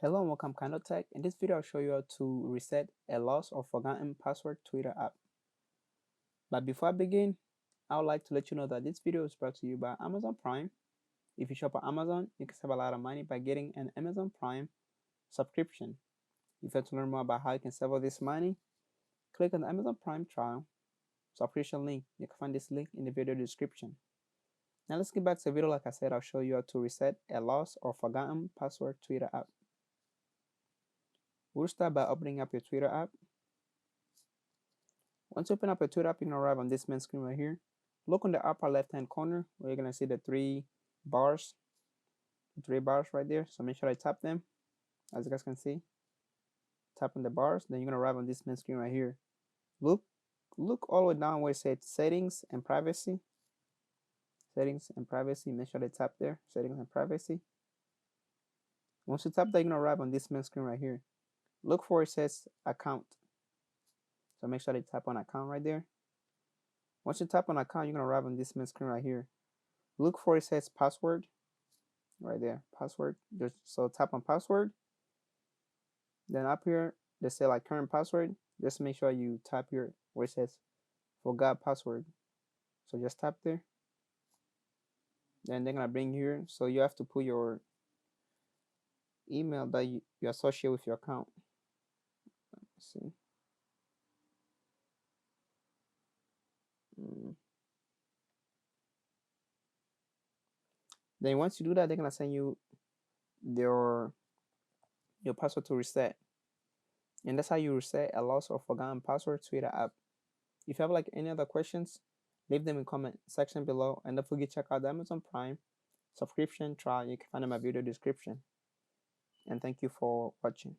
Hello and welcome KahindoTech. In this video I'll show you how to reset a lost or forgotten password Twitter app. But before I begin, I would like to let you know that this video is brought to you by Amazon Prime. If you shop at Amazon, you can save a lot of money by getting an Amazon Prime subscription. If you want to learn more about how you can save all this money, click on the Amazon Prime trial subscription link. You can find this link in the video description. Now let's get back to the video. Like I said, I'll show you how to reset a lost or forgotten password Twitter app. We'll start by opening up your Twitter app. Once you open up your Twitter app, you're going to arrive on this main screen right here. Look on the upper left-hand corner where you're going to see the three bars right there. So make sure I tap them, as you guys can see. Tap on the bars, then you're going to arrive on this main screen right here. Look all the way down where it says Settings and Privacy. Settings and Privacy, make sure they tap there, Settings and Privacy. Once you tap that, you're going to arrive on this main screen right here. Look for it says Account. So make sure they tap on Account right there. Once you tap on Account, you're going to arrive on this main screen right here. Look for it says Password right there, Password. So tap on Password. Then up here, they say like Current Password. Just make sure you tap here where it says Forgot Password. So just tap there. Then they're going to bring you here. So you have to put your email that you associate with your account. Let's see. Then once you do that, they're gonna send you your password to reset, and that's how you reset a lost or forgotten password Twitter app. If you have like any other questions, leave them in comment section below, and don't forget to check out the Amazon Prime subscription trial. You can find in my video description. And thank you for watching.